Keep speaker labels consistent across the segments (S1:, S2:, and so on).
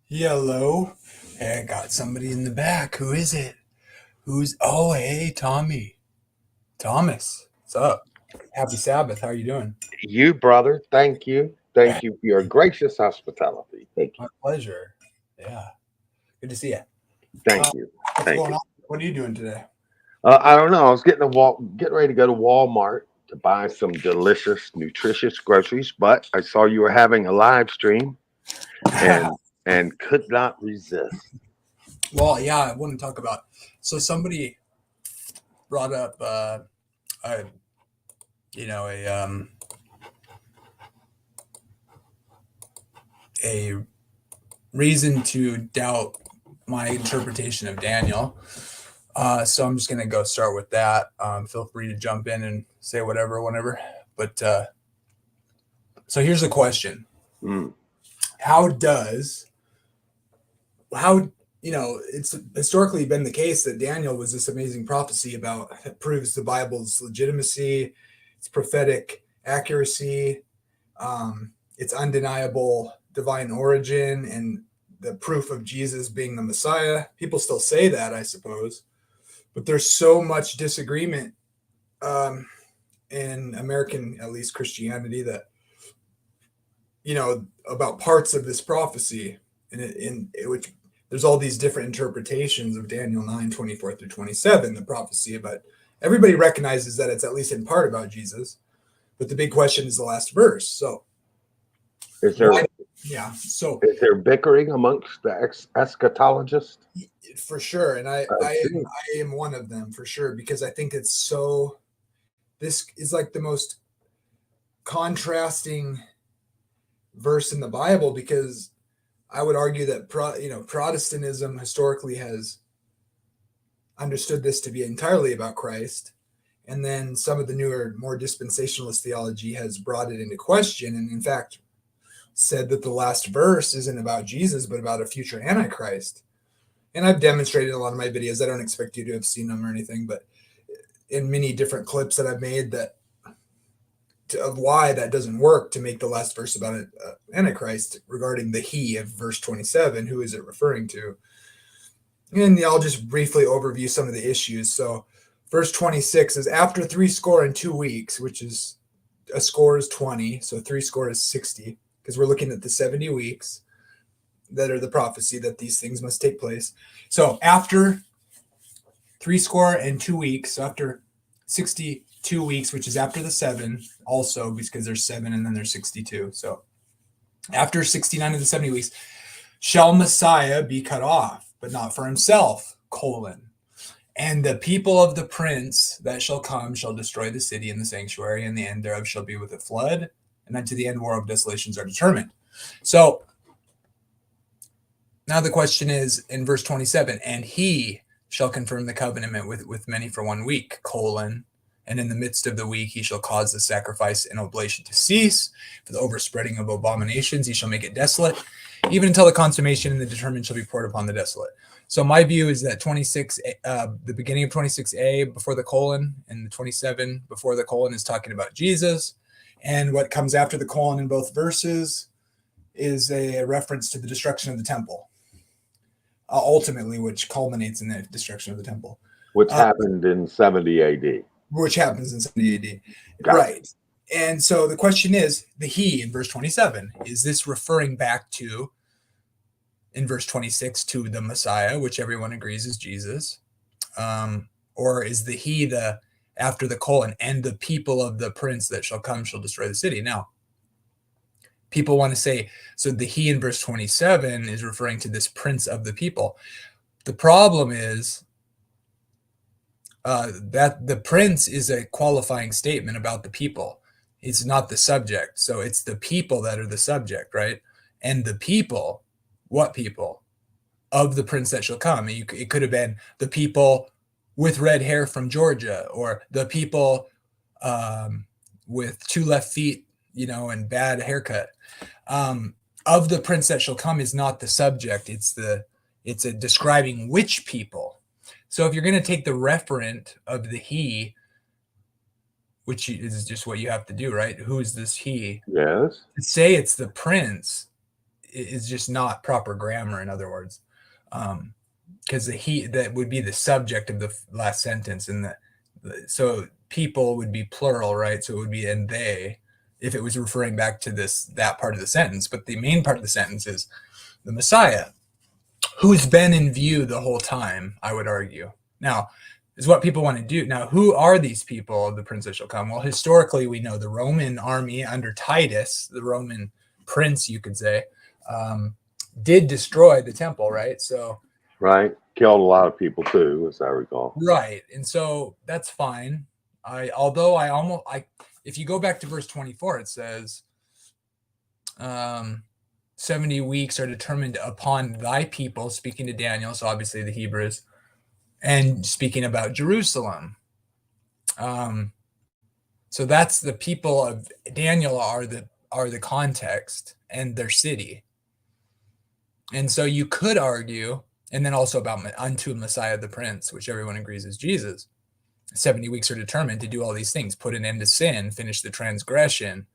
S1: Hello. Hey, I got somebody in the back. Who is it? Oh, hey, Tommy. Thomas. What's up? Happy Sabbath. How are you doing?
S2: You, brother, thank you. Thank you for your gracious hospitality. Thank
S1: My
S2: you.
S1: pleasure. Yeah. Good to see you.
S2: Thank you.
S1: What's
S2: Thank
S1: going
S2: you.
S1: on? What are you doing today?
S2: I don't know. I was getting ready to go to Walmart to buy some delicious, nutritious groceries, but I saw you were having a live stream and could not resist.
S1: Well, yeah, I want to talk about. So somebody brought up, a, you know, a reason to doubt my interpretation of Daniel. So I'm just gonna go start with that. Feel free to jump in and say whatever, whenever. But so here's the question:
S2: Mm,
S1: How does how it's historically been the case that Daniel was this amazing prophecy about that proves the Bible's legitimacy, its prophetic accuracy, its undeniable divine origin, and the proof of Jesus being the Messiah. People still say that, I suppose, but there's so much disagreement in American, at least Christianity, that about parts of this prophecy, in which there's all these different interpretations of Daniel 9:24-27, the prophecy about. Everybody recognizes that it's at least in part about Jesus, but the big question is the last verse. So,
S2: is there bickering amongst the eschatologists?
S1: For sure, and I am one of them for sure, because I think it's so. This is like the most contrasting verse in the Bible, because I would argue that Protestantism historically has understood this to be entirely about Christ, and then some of the newer, more dispensationalist theology has brought it into question, and in fact said that the last verse isn't about Jesus but about a future Antichrist. And I've demonstrated in a lot of my videos. I don't expect you to have seen them or anything, but in many different clips that I've made of why that doesn't work, to make the last verse about Antichrist regarding the he of verse 27. Who is it referring to? And I'll just briefly overview some of the issues. So verse 26 is after 62 weeks, which is a score is 20. So 60 is 60, because we're looking at the 70 weeks that are the prophecy that these things must take place. So after 62 weeks, so after 62 weeks, which is after the 7 also, because there's 7 and then there's 62. So after 69 of the 70 weeks, shall Messiah be cut off, but not for himself, : and the people of the prince that shall come shall destroy the city and the sanctuary, and the end thereof shall be with a flood, and unto the end war of desolations are determined. So now the question is in verse 27, and he shall confirm the covenant with many for 1 week, : and in the midst of the week he shall cause the sacrifice and oblation to cease. For the overspreading of abominations he shall make it desolate, even until the consummation and the determined shall be poured upon the desolate. So my view is that 26, the beginning of 26a before the colon, and the 27 before the colon is talking about Jesus. And what comes after the colon in both verses is a reference to the destruction of the temple, ultimately, which culminates in the destruction of the temple.
S2: Which happened in 70 AD.
S1: Which happens in 70 AD.
S2: Got
S1: right.
S2: It.
S1: And so the question is, the he in verse 27, is this referring back to, in verse 26, to the Messiah, which everyone agrees is Jesus? Or is the he the after the colon, and the people of the prince that shall come shall destroy the city? Now, people want to say, so the he in verse 27 is referring to this prince of the people. The problem is that the prince is a qualifying statement about the people. It's not the subject. So it's the people that are the subject, right? And the people, what people? Of the prince that shall come. It could have been the people with red hair from Georgia, or the people with 2 left feet, and bad haircut. Of the prince that shall come is not the subject. It's a describing which people. So if you're going to take the referent of the he, which is just what you have to do, right? Who is this he?
S2: Yes.
S1: To say it's the prince is just not proper grammar, in other words. Because the he, that would be the subject of the last sentence. And so people would be plural, right? So it would be and they, if it was referring back to that part of the sentence. But the main part of the sentence is the Messiah, who's been in view the whole time, I would argue. Now, is what people want to do. Now, who are these people of the prince that shall come? Well, historically, we know the Roman army under Titus, the Roman prince, you could say, did destroy the temple, right? So,
S2: right, killed a lot of people too, as I recall.
S1: Right, and so that's fine. If you go back to verse 24, it says, 70 weeks are determined upon thy people, speaking to Daniel, so obviously the Hebrews, and speaking about Jerusalem. So that's the people of Daniel are the context and their city. And so you could argue, and then also about unto Messiah the Prince, which everyone agrees is Jesus. 70 weeks are determined to do all these things, put an end to sin, finish the transgression,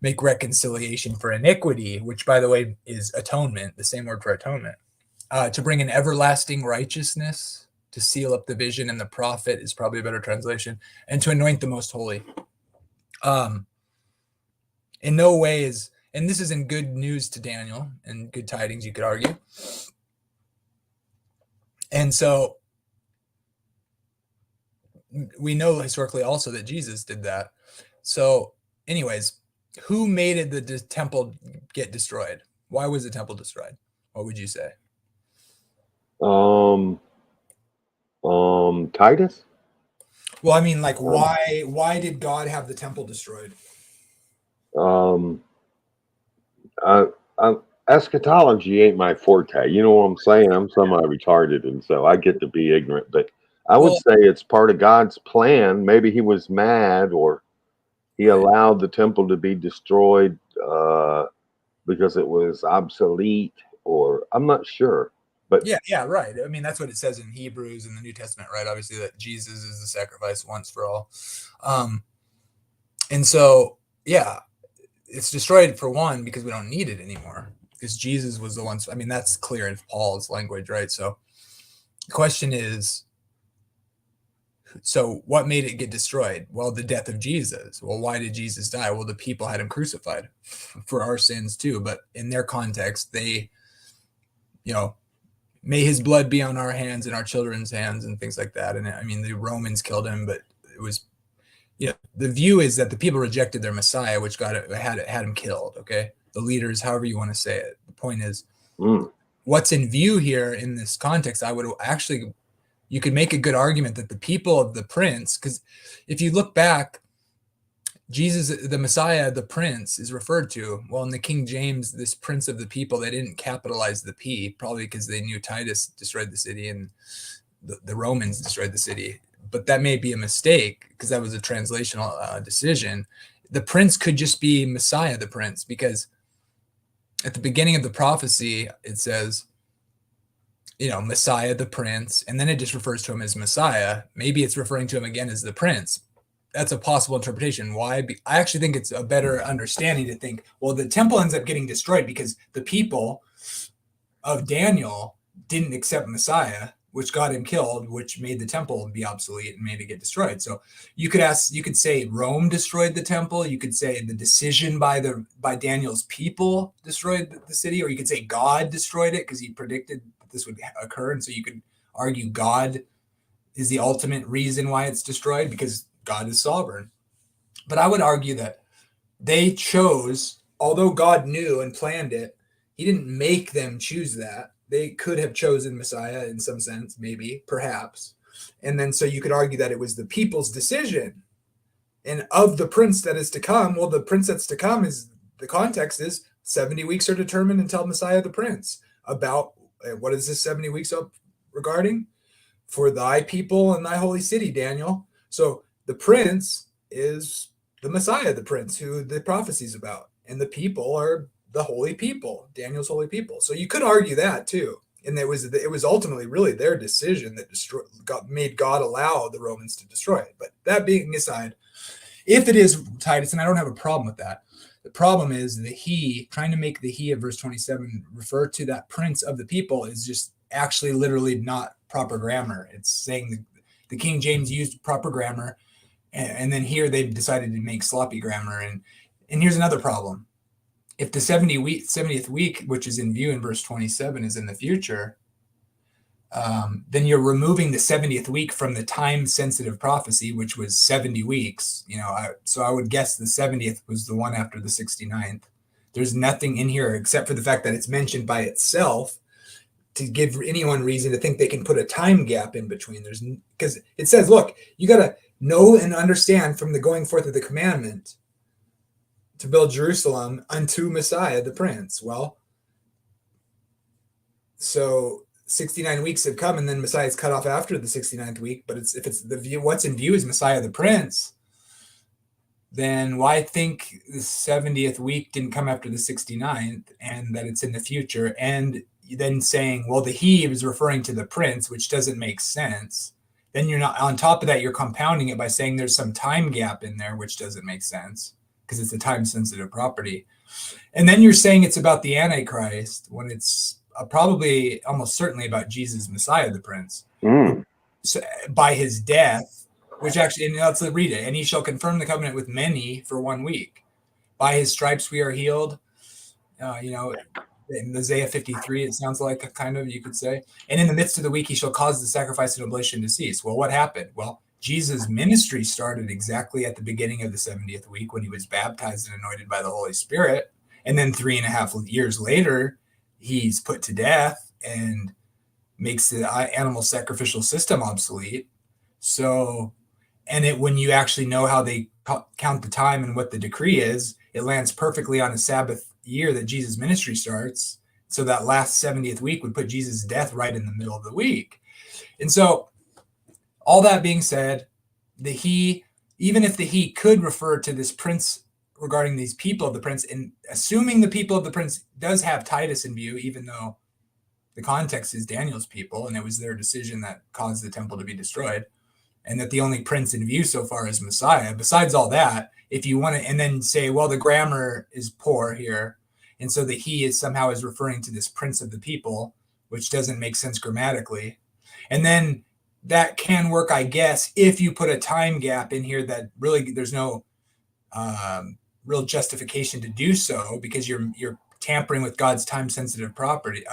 S1: make reconciliation for iniquity, which, by the way, is atonement, the same word for atonement, to bring an everlasting righteousness, to seal up the vision and the prophet is probably a better translation, and to anoint the most holy. In no way is, and this is in good news to Daniel and good tidings, you could argue. And so we know historically also that Jesus did that. So anyways, who made it the temple get destroyed? Why was the temple destroyed? What would you say?
S2: Titus.
S1: Well, I mean, like, why did God have the temple destroyed?
S2: Um, I, Eschatology ain't my forte. You know what I'm saying? I'm semi-retarded, and so I get to be ignorant. But I would say it's part of God's plan. Maybe he was mad, or he allowed the temple to be destroyed because it was obsolete, or I'm not sure. But
S1: yeah, right. I mean, that's what it says in Hebrews in the New Testament, right? Obviously, that Jesus is the sacrifice once for all. And so, yeah, it's destroyed for one because we don't need it anymore, because Jesus was the one. I mean, that's clear in Paul's language, right? So the question is, so what made it get destroyed? Well, the death of Jesus. Well, why did Jesus die? Well, the people had him crucified for our sins too. But in their context, they, may his blood be on our hands and our children's hands and things like that. And I mean, the Romans killed him, but it was, the view is that the people rejected their Messiah, which had him killed. Okay. The leaders, however you want to say it. The point is, what's in view here in this context, I would actually, you could make a good argument that the people of the prince, because if you look back, Jesus, the Messiah, the prince, is referred to. Well, in the King James, this prince of the people, they didn't capitalize the P, probably because they knew Titus destroyed the city and the Romans destroyed the city. But that may be a mistake because that was a translational decision. The prince could just be Messiah, the prince, because at the beginning of the prophecy, it says, Messiah, the prince, and then it just refers to him as Messiah. Maybe it's referring to him again as the prince. That's a possible interpretation. Why? I actually think it's a better understanding to think, well, the temple ends up getting destroyed because the people of Daniel didn't accept Messiah, which got him killed, which made the temple be obsolete and made it get destroyed. So you could say Rome destroyed the temple. You could say the decision by Daniel's people destroyed the city, or you could say God destroyed it because he predicted that this would occur. And so you could argue God is the ultimate reason why it's destroyed because God is sovereign. But I would argue that they chose, although God knew and planned it, he didn't make them choose that. They could have chosen Messiah in some sense, maybe, perhaps. And then so you could argue that it was the people's decision. And of the prince that is to come, well, the prince that's to come is, the context is 70 weeks are determined until Messiah the prince. About what is this 70 weeks up regarding? For thy people and thy holy city, Daniel. So the prince is the Messiah, the prince who the prophecy's about. And the people are the holy people, Daniel's holy people. So you could argue that too. And it was ultimately really their decision that made God allow the Romans to destroy it. But that being aside, if it is Titus, and I don't have a problem with that, the problem is trying to make the he of verse 27 refer to that prince of the people is just actually literally not proper grammar. It's saying the King James used proper grammar, and then here they've decided to make sloppy grammar. And here's another problem. If the 70th week, which is in view in verse 27, is in the future, then you're removing the 70th week from the time-sensitive prophecy, which was 70 weeks. So I would guess the 70th was the one after the 69th. There's nothing in here except for the fact that it's mentioned by itself to give anyone reason to think they can put a time gap in between. Because it says, look, you got to know and understand from the going forth of the commandment to build Jerusalem unto Messiah the prince. Well, so 69 weeks have come and then Messiah is cut off after the 69th week. But if it's the view, what's in view is Messiah the prince, then why think the 70th week didn't come after the 69th and that it's in the future? And then saying, well, the he is referring to the prince, which doesn't make sense. Then you're not, on top of that, you're compounding it by saying there's some time gap in there, which doesn't make sense. because it's a time sensitive property. And then you're saying it's about the Antichrist when it's probably almost certainly about Jesus, Messiah, the Prince, who, by his death, which actually, and let's read it. And he shall confirm the covenant with many for 1 week. By his stripes we are healed. In Isaiah 53, it sounds like kind of, you could say. And in the midst of the week, he shall cause the sacrifice and oblation to cease. Well, what happened? Well, Jesus' ministry started exactly at the beginning of the 70th week when he was baptized and anointed by the Holy Spirit. And then 3.5 years later, he's put to death and makes the animal sacrificial system obsolete. So, and when you actually know how they count the time and what the decree is, it lands perfectly on a Sabbath year that Jesus' ministry starts. So that last 70th week would put Jesus' death right in the middle of the week. And so all that being said, even if the he could refer to this prince regarding these people of the prince, and assuming the people of the prince does have Titus in view, even though the context is Daniel's people, and it was their decision that caused the temple to be destroyed, and that the only prince in view so far is Messiah. Besides all that, if you want to, and then say, well, the grammar is poor here, and so the he is somehow is referring to this prince of the people, which doesn't make sense grammatically. And then that can work, I guess, if you put a time gap in here that really there's no real justification to do so, because you're tampering with God's time-sensitive property.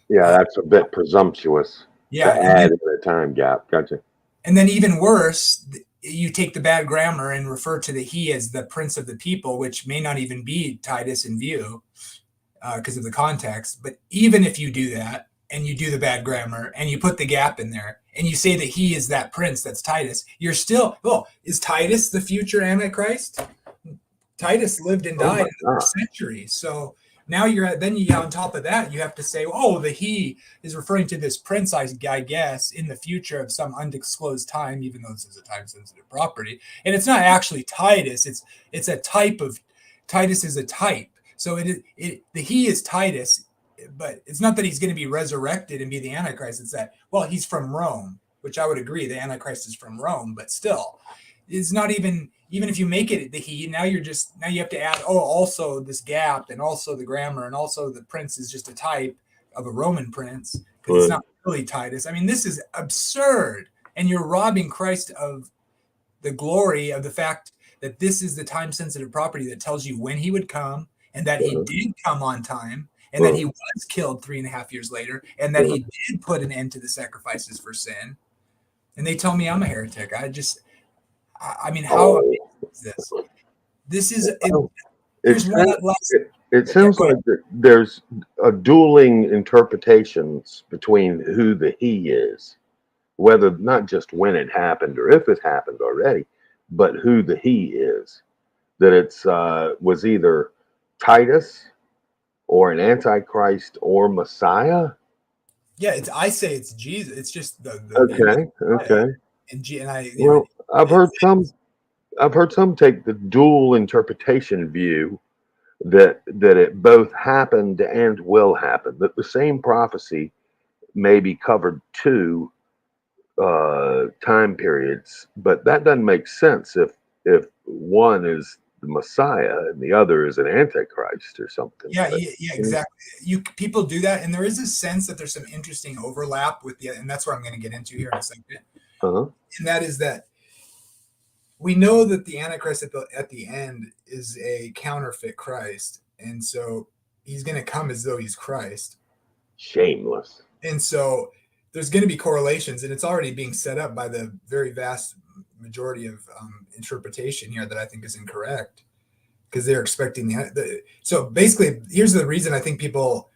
S2: That's a bit presumptuous to add in a time gap. Gotcha.
S1: And then even worse, you take the bad grammar and refer to the he as the prince of the people, which may not even be Titus in view because of the context. But even if you do that and you do the bad grammar and you put the gap in there and you say that he is that prince, that's Titus, you're still, is Titus the future Antichrist? Titus lived and died in the first century. So now on top of that, you have to say, the he is referring to this prince, I guess, in the future of some undisclosed time, even though this is a time-sensitive property. And it's not actually Titus. It's a type of, Titus is a type. So the he is Titus, but it's not that he's going to be resurrected and be the Antichrist. It's that, he's from Rome, which I would agree, the Antichrist is from Rome, but still, it's not even if you make it the he, now you have to add, also this gap, and also the grammar, and also the prince is just a type of a Roman prince, because it's not really Titus. I mean, this is absurd. And you're robbing Christ of the glory of the fact that this is the time-sensitive property that tells you when he would come, and that he did come on time, and that he was killed 3.5 years later, and that he did put an end to the sacrifices for sin. And they tell me I'm a heretic. How is this? This is.
S2: It sounds like there's a dueling interpretations between who the he is, whether not just when it happened or if it happened already, but who the he is. That it's was either Titus or an Antichrist or Messiah.
S1: Yeah, I say it's Jesus. It's just the
S2: okay.
S1: And
S2: I've heard some take the dual interpretation view that it both happened and will happen. That the same prophecy may be covered two time periods, but that doesn't make sense if one is the Messiah and the other is an Antichrist or something.
S1: Yeah, exactly. People do that, and there is a sense that there's some interesting overlap with and that's what I'm going to get into here in a second. And that is that we know that the Antichrist at the end is a counterfeit Christ, and so he's going to come as though he's Christ.
S2: Shameless.
S1: And so there's going to be correlations, and it's already being set up by the very vast majority of interpretation here that I think is incorrect, because they're expecting so basically, here's the reason I think people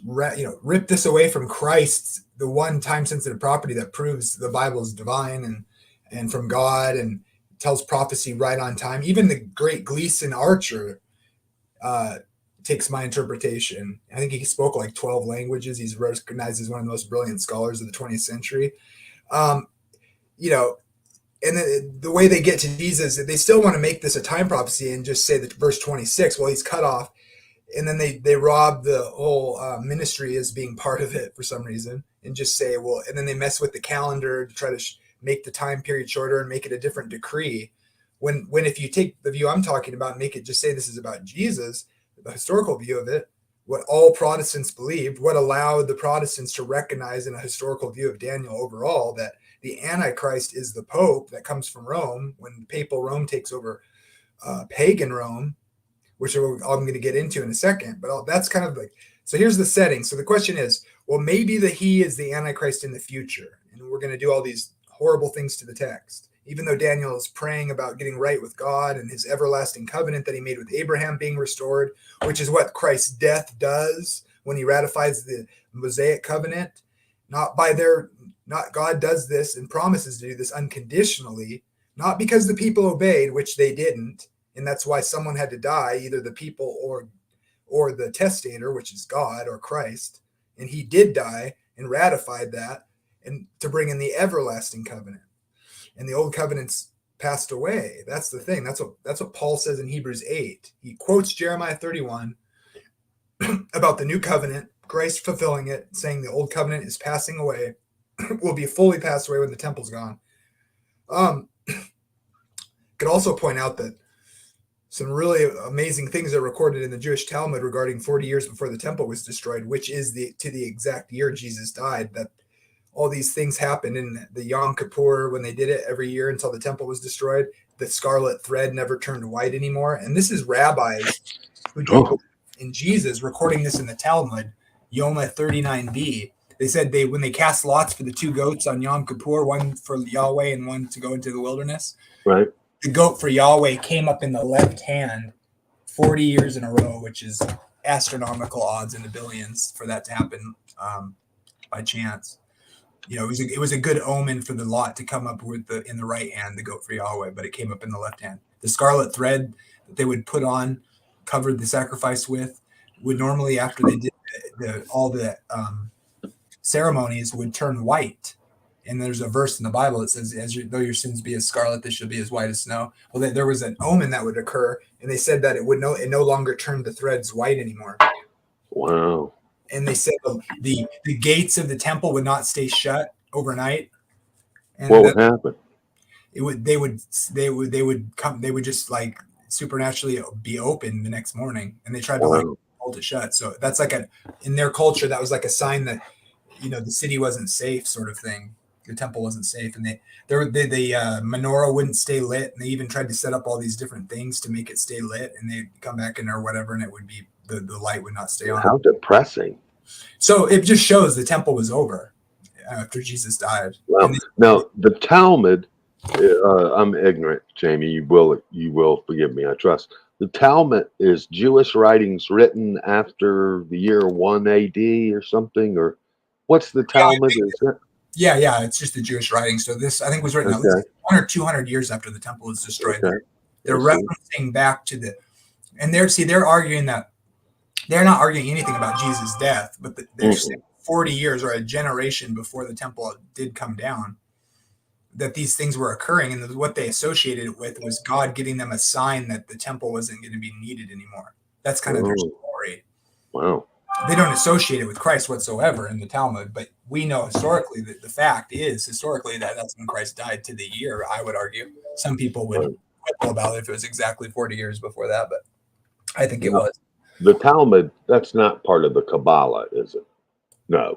S1: rip this away from Christ, the one time-sensitive property that proves the Bible is divine and from God and tells prophecy right on time. Even the great Gleason Archer takes my interpretation. I think he spoke like 12 languages. He's recognized as one of the most brilliant scholars of the 20th century. And the way they get to Jesus, they still want to make this a time prophecy and just say that verse 26, he's cut off. And then they rob the whole ministry as being part of it for some reason, and just say, and then they mess with the calendar to try to make the time period shorter and make it a different decree. When if you take the view I'm talking about and make it just say this is about Jesus, the historical view of it, what all Protestants believed, what allowed the Protestants to recognize in a historical view of Daniel overall that the Antichrist is the Pope that comes from Rome when papal Rome takes over pagan Rome, which I'm going to get into in a second. But that's kind of like, so here's the setting. So the question is, well, maybe that he is the Antichrist in the future, and we're going to do all these horrible things to the text. Even though Daniel is praying about getting right with God and his everlasting covenant that he made with Abraham being restored, which is what Christ's death does when he ratifies the Mosaic covenant. Not God does this and promises to do this unconditionally, not because the people obeyed, which they didn't, and that's why someone had to die, either the people or the testator, which is God or Christ, and he did die and ratified that, and to bring in the everlasting covenant. And the old covenant's passed away. That's the thing. That's what Paul says in Hebrews 8. He quotes Jeremiah 31 about the new covenant, Christ fulfilling it, saying the old covenant is passing away, will be fully passed away when the temple's gone. Could also point out that some really amazing things are recorded in the Jewish Talmud regarding 40 years before the temple was destroyed, which is to the exact year Jesus died, that all these things happened in the Yom Kippur when they did it every year until the temple was destroyed. The scarlet thread never turned white anymore. And this is rabbis who don't believe in Jesus recording this in the Talmud, Yoma 39b. They said when they cast lots for the two goats on Yom Kippur, one for Yahweh and one to go into the wilderness.
S2: Right.
S1: The goat for Yahweh came up in the left hand 40 years in a row, which is astronomical odds in the billions for that to happen by chance. It was a good omen for the lot to come up with in the right hand, the goat for Yahweh, but it came up in the left hand. The scarlet thread that they would put on, covered the sacrifice with, would normally, after they did all the ceremonies, would turn white. And there's a verse in the Bible that says, though your sins be as scarlet, they shall be as white as snow. Well, there was an omen that would occur, and they said that it no longer turned the threads white anymore.
S2: Wow.
S1: And they said the gates of the temple would not stay shut overnight. And
S2: what would happen?
S1: They would just like supernaturally be open the next morning, and they tried to hold it shut. So that's like in their culture, that was like a sign that the city wasn't safe, sort of thing. The temple wasn't safe, and the menorah wouldn't stay lit, and they even tried to set up all these different things to make it stay lit, and they'd come back in there or whatever, and it would be the light would not stay on.
S2: How depressing. So
S1: it just shows the temple was over after Jesus died.
S2: Well, now the Talmud, I'm ignorant, Jamie. You will forgive me, I trust. The Talmud is Jewish writings written after the year 1 AD or something, or what's the Talmud?
S1: Yeah, it's just the Jewish writings. So this, I think, was written at least 100 or 200 years after the temple was destroyed. Okay. They're referencing back to and they're arguing that they're not arguing anything about Jesus' death, but they're saying 40 years or a generation before the temple did come down, that these things were occurring, and what they associated it with was God giving them a sign that the temple wasn't going to be needed anymore. That's kind of their story.
S2: Wow.
S1: They don't associate it with Christ whatsoever in the Talmud, but we know historically that the fact is that that's when Christ died to the year, I would argue. Some people would quibble about it if it was exactly 40 years before that, but I think it was.
S2: The Talmud, that's not part of the Kabbalah, is it? No.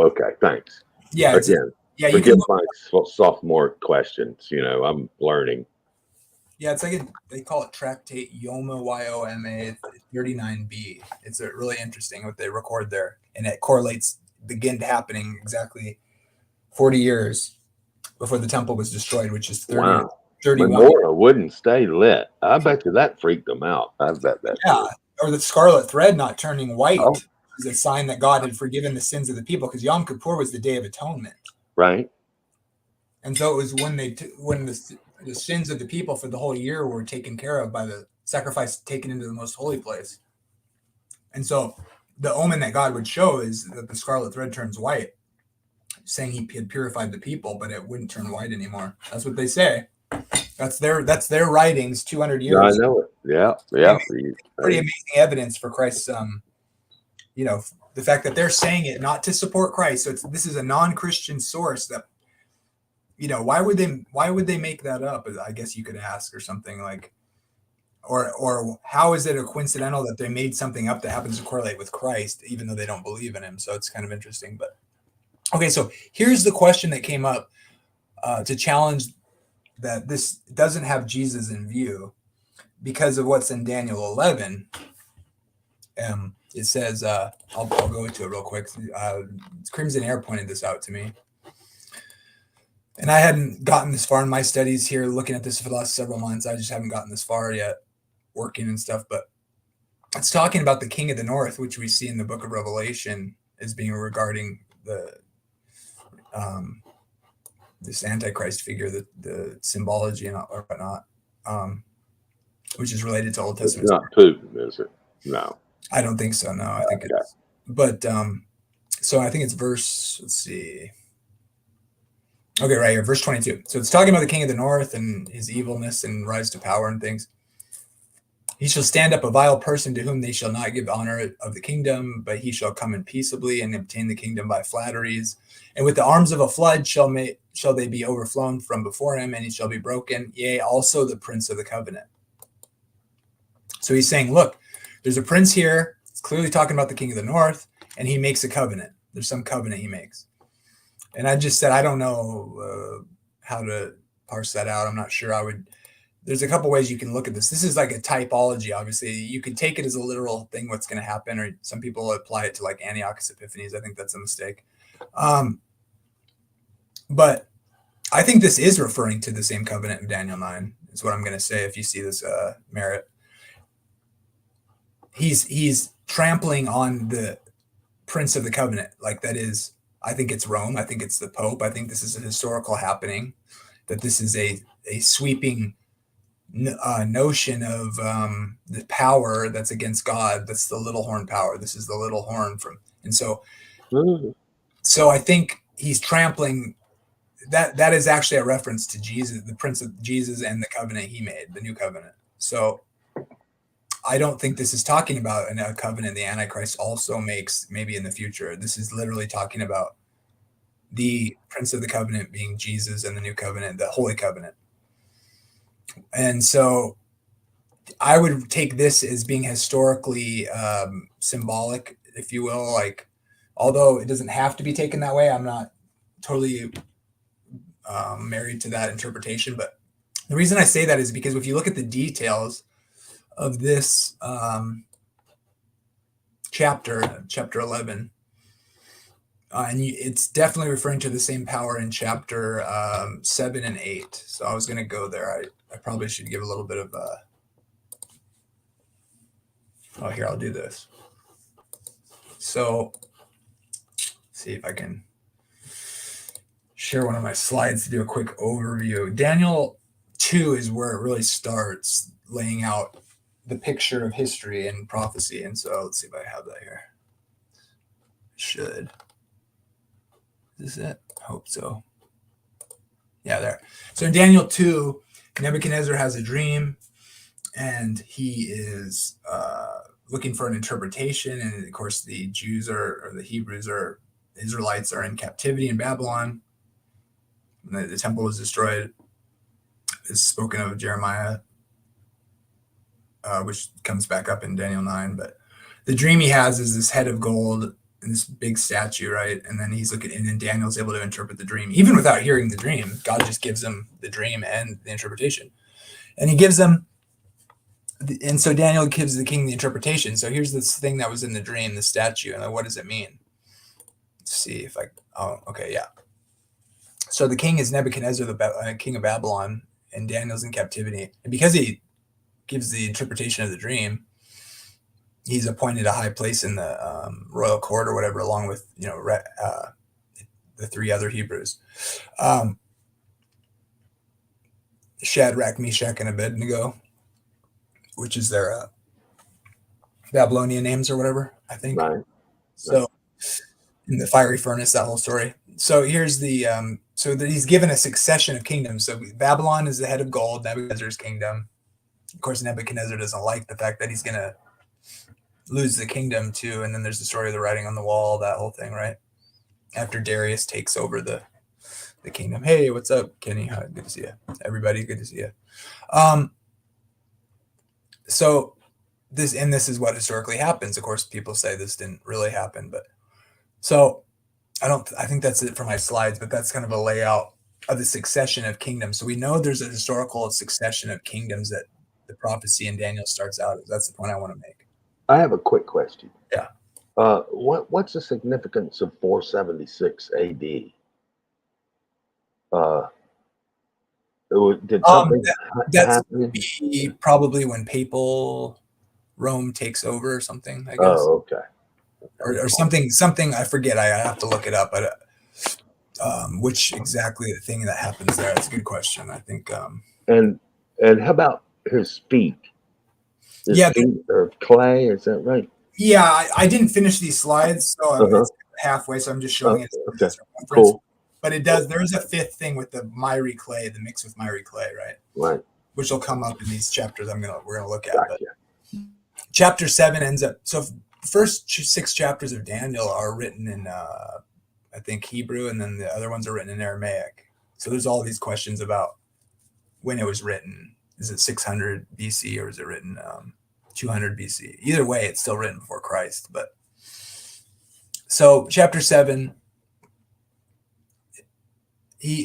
S2: Okay, thanks.
S1: Yeah.
S2: Forgive my sophomore questions. I'm learning.
S1: Yeah, it's like they call it Tractate Yoma, Yoma 39b. It's really interesting what they record there, and it began happening exactly 40 years before the temple was destroyed, which is 31.
S2: Menorah wouldn't stay lit. I bet you that freaked them out. I bet that.
S1: Yeah, or the scarlet thread not turning white is a sign that God had forgiven the sins of the people, because Yom Kippur was the Day of Atonement.
S2: Right.
S1: And so it was when the sins of the people for the whole year were taken care of by the sacrifice taken into the most holy place. And so the omen that God would show is that the scarlet thread turns white, saying he had purified the people, but it wouldn't turn white anymore. That's what they say. That's their writings, 200 years.
S2: I know it. Yeah.
S1: Pretty amazing evidence for Christ's, the fact that they're saying it not to support Christ. So this is a non-Christian source that why would they make that up? I guess you could ask, or something like, or how is it a coincidental that they made something up that happens to correlate with Christ, even though they don't believe in him? So it's kind of interesting. But okay, so here's the question that came up to challenge that this doesn't have Jesus in view because of what's in Daniel 11. It says, I'll go into it real quick. Crimson Air pointed this out to me. And I hadn't gotten this far in my studies here, looking at this for the last several months. I just haven't gotten this far yet, working and stuff. But it's talking about the king of the north, which we see in the book of Revelation as being regarding this Antichrist figure, the symbology and or whatnot, which is related to Old Testament.
S2: It's not Putin, is it? No.
S1: I don't think so. No, I think it's, but so I think it's verse, let's see. Okay, right here, verse 22. So it's talking about the king of the north and his evilness and rise to power and things. He shall stand up a vile person to whom they shall not give honor of the kingdom, but he shall come in peaceably and obtain the kingdom by flatteries. And with the arms of a flood shall they be overflown from before him, and he shall be broken, yea, also the prince of the covenant. So he's saying, look, there's a prince here. It's clearly talking about the king of the north, and he makes a covenant. There's some covenant he makes. And I just said, I don't know how to parse that out. I'm not sure. There's a couple ways you can look at this. This is like a typology, obviously. You can take it as a literal thing, what's going to happen, or some people apply it to like Antiochus Epiphanes. I think that's a mistake. But I think this is referring to the same covenant in Daniel 9, is what I'm going to say if you see this merit. He's trampling on the prince of the covenant. Like, that is, I think it's Rome. I think it's the Pope. I think this is a historical happening, that this is a sweeping notion of the power that's against God. That's the little horn power. This is the little horn from, and so I think he's trampling. That is actually a reference to Jesus, the Prince of Jesus, and the covenant he made, the new covenant. So I don't think this is talking about a covenant the Antichrist also makes maybe in the future. This is literally talking about the Prince of the covenant being Jesus, and the new covenant, the Holy Covenant. And so I would take this as being historically symbolic, if you will. Like, although it doesn't have to be taken that way, I'm not totally married to that interpretation. But the reason I say that is because if you look at the details of this chapter 11, and it's definitely referring to the same power in chapter 7 and 8. So I was going to go there. I probably should give a little bit of oh, here, I'll do this. So see if I can share one of my slides to do a quick overview. Daniel 2 is where it really starts laying out the picture of history and prophecy. And so let's see if I have that here. Should. Is this it? I hope so. Yeah, there. So in Daniel 2, Nebuchadnezzar has a dream, and he is looking for an interpretation. And of course, the Jews or the Hebrews or Israelites are in captivity in Babylon. The temple was destroyed. It's spoken of Jeremiah, which comes back up in Daniel 9. But the dream he has is this head of gold and this big statue, right? And then he's looking, and then Daniel's able to interpret the dream, even without hearing the dream. God just gives him the dream and the interpretation, and he gives them. And so Daniel gives the king the interpretation. So here's this thing that was in the dream, the statue, and what does it mean? Let's see if okay, yeah. So the king is Nebuchadnezzar, the king of Babylon, and Daniel's in captivity, and because he gives the interpretation of the dream, he's appointed a high place in the royal court or whatever, along with the three other Hebrews, Shadrach, Meshach, and Abednego, which is their Babylonian names or whatever, I think.
S2: Right.
S1: So in the fiery furnace, that whole story. So here's the so that he's given a succession of kingdoms. So Babylon is the head of gold, Nebuchadnezzar's kingdom. Of course, Nebuchadnezzar doesn't like the fact that he's going to lose the kingdom too. And then there's the story of the writing on the wall, that whole thing, right? After Darius takes over the the kingdom. Hey, what's up, Kenny? Hi, good to see you. Everybody, good to see you. Um, so this is what historically happens. Of course, people say this didn't really happen, but so I think that's it for my slides, but that's kind of a layout of the succession of kingdoms. So we know there's a historical succession of kingdoms that the prophecy in Daniel starts out. That's the point I want to make.
S2: I have a quick question.
S1: Yeah.
S2: What's the significance of 476 AD? Did something
S1: That's
S2: happen?
S1: probably when papal Rome takes over or something, I guess.
S2: Oh, okay.
S1: Or something I forget. I have to look it up, but which exactly the thing that happens there? That's a good question. I think.
S2: And how about his feet? His
S1: Yeah,
S2: feet are clay. Is that right?
S1: Yeah, I didn't finish these slides, so it's halfway. So I'm just showing it.
S2: Okay. Cool.
S1: But it does. There is a fifth thing with the miry clay, the mix with miry clay, right?
S2: Right.
S1: Which will come up in these chapters. We're gonna look at.
S2: Gotcha.
S1: But chapter 7 ends up. So the first 6 chapters of Daniel are written in, I think, Hebrew, and then the other ones are written in Aramaic. So there's all these questions about when it was written. Is it 600 BC or is it written 200 BC? Either way, it's still written before Christ. But so chapter 7,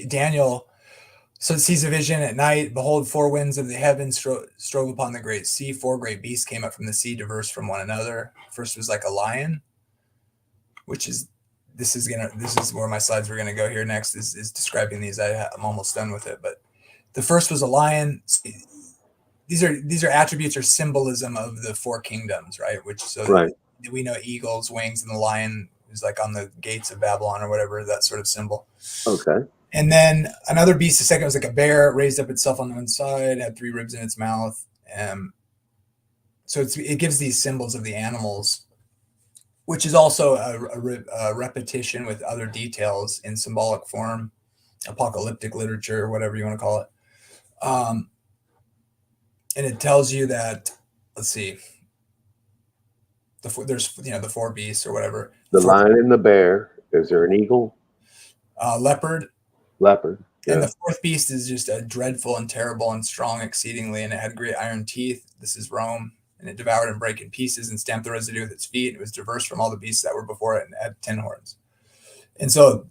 S1: Daniel sees a vision at night. Behold, 4 winds of the heavens strove upon the great sea. 4 great beasts came up from the sea, diverse from one another. First was like a lion, which is this is where my slides were gonna go here next. Is describing these. I'm almost done with it, but the first was a lion. These are attributes or symbolism of the 4 kingdoms, right?
S2: Right.
S1: We know eagles, wings, and the lion is like on the gates of Babylon or whatever, that sort of symbol.
S2: Okay.
S1: And then another beast, the second was like a bear, raised up itself on one side, had 3 ribs in its mouth. So it gives these symbols of the animals, which is also a repetition with other details in symbolic form, apocalyptic literature, whatever you want to call it. And it tells you that, let's see, there's the 4 beasts or whatever.
S2: The lion and the bear. Is there an eagle?
S1: Leopard.
S2: Leopard. Yeah.
S1: And the 4th beast is just a dreadful and terrible and strong exceedingly, and it had great iron teeth. This is Rome, and it devoured and brake in pieces and stamped the residue with its feet. It was diverse from all the beasts that were before it and had 10 horns. And so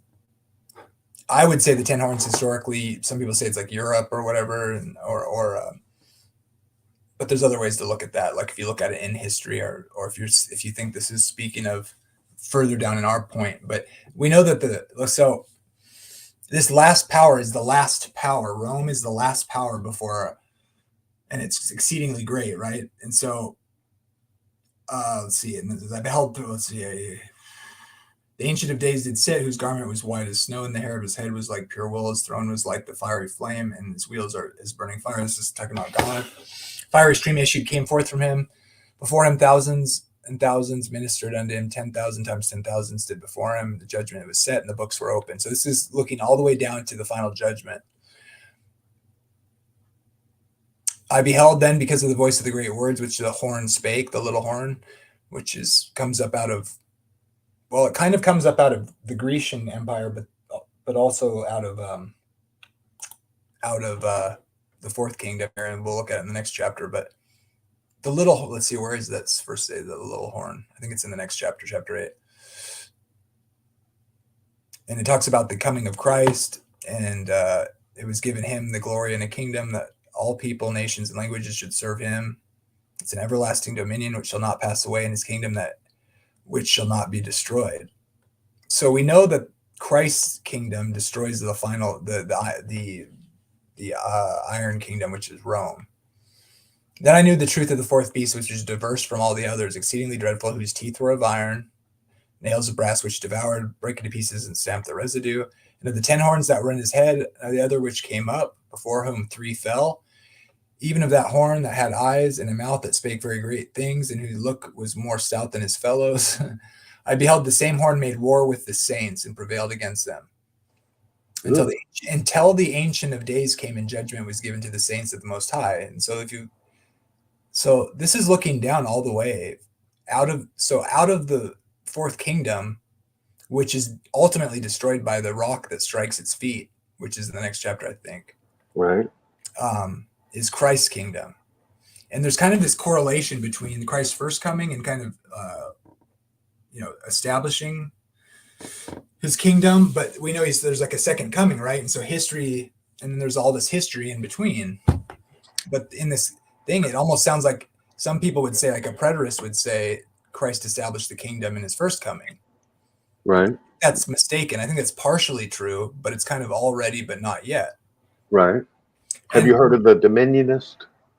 S1: I would say the 10 horns historically, some people say it's like Europe or whatever, but there's other ways to look at that. Like if you look at it in history, or if you think this is speaking of further down in our point. But we know that this last power is the last power. Rome is the last power before, and it's exceedingly great, right? And so, let's see. And I beheld. Let's see. The Ancient of Days did sit, whose garment was white as snow, and the hair of his head was like pure wool. His throne was like the fiery flame, and his wheels are as burning fire. This is talking about God. Fiery stream issued, came forth from him. Before him, thousands and thousands ministered unto him. 10,000 times 10,000 stood before him. The judgment was set, and the books were open. So this is looking all the way down to the final judgment. I beheld then, because of the voice of the great words which the horn spake, the little horn, which comes up out of, well, it kind of comes up out of the Grecian Empire, but also out of the 4th kingdom here, and we'll look at it in the next chapter. But the little, let's see, where is that first say the little horn? I think it's in the next chapter, chapter 8. And it talks about the coming of Christ, and it was given him the glory and a kingdom that all people, nations, and languages should serve him. It's an everlasting dominion which shall not pass away, in his kingdom which shall not be destroyed. So we know that Christ's kingdom destroys the final, the iron kingdom, which is Rome. Then I knew the truth of the 4th beast, which was diverse from all the others, exceedingly dreadful, whose teeth were of iron, nails of brass, which devoured, brake into pieces, and stamped the residue. And of the 10 horns that were in his head, the other which came up, before whom 3 fell. Even of that horn that had eyes and a mouth that spake very great things, and whose look was more stout than his fellows. I beheld the same horn made war with the saints and prevailed against them. Until the Ancient of Days came, and judgment was given to the saints of the Most High. And so this is looking down all the way out of the 4th kingdom, which is ultimately destroyed by the rock that strikes its feet. which is the next chapter, I think,
S2: Right.
S1: is Christ's kingdom. And there's kind of this correlation between Christ's first coming and kind of, establishing his kingdom. But we know there's like a second coming, right? And so history, and then there's all this history in between. But in this thing, it almost sounds like some people would say, like a preterist would say, Christ established the kingdom in his first coming.
S2: Right.
S1: That's mistaken. I think that's partially true, but it's kind of already, but not yet.
S2: Right. Have you heard of the Dominionist?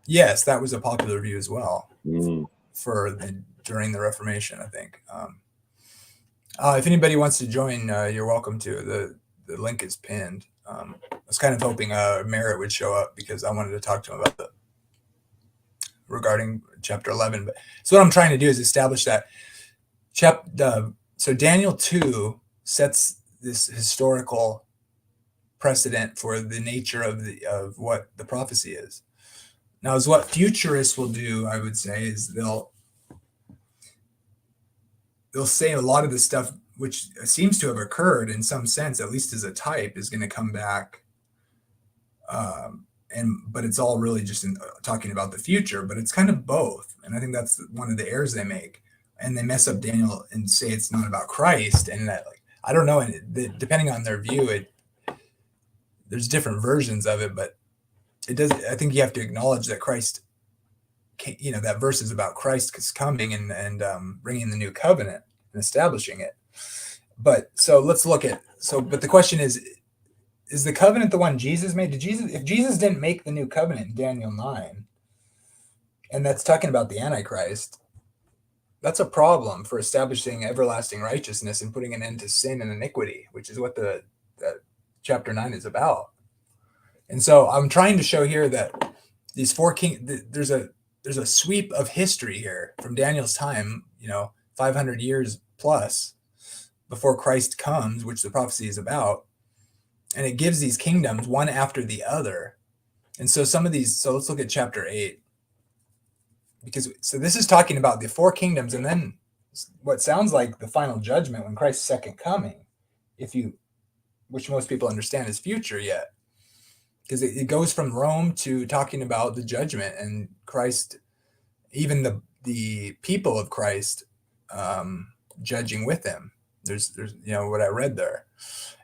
S1: Yes, that was a popular view as well
S2: Mm.
S1: during the Reformation, I think. If anybody wants to join, you're welcome to. The link is pinned. I was kind of hoping Merritt would show up because I wanted to talk to him about regarding chapter 11. But so what I'm trying to do is establish that so Daniel 2 sets this historical precedent for the nature of what the prophecy is. Now, is what futurists will do, I would say, is they'll say a lot of the stuff which seems to have occurred in some sense, at least as a type, is going to come back. But it's all really just talking about the future, but it's kind of both. And I think that's one of the errors they make. And they mess up Daniel and say it's not about Christ. And that, like, I don't know. And depending on their view, there's different versions of it, but it does. I think you have to acknowledge that Christ, that verse is about Christ coming and bringing the new covenant and establishing it. But so let's look at, but the question is the covenant the one Jesus made? If Jesus didn't make the new covenant in Daniel 9, and that's talking about the Antichrist, that's a problem for establishing everlasting righteousness and putting an end to sin and iniquity, which is what that chapter 9 is about. And so I'm trying to show here that these four there's a sweep of history here from Daniel's time, 500 years plus before Christ comes, which the prophecy is about. And it gives these kingdoms one after the other. And so let's look at chapter 8. So this is talking about the four kingdoms and then what sounds like the final judgment when Christ's second coming, which most people understand is future yet. Because it goes from Rome to talking about the judgment and Christ, even the people of Christ judging with him. There's what I read there.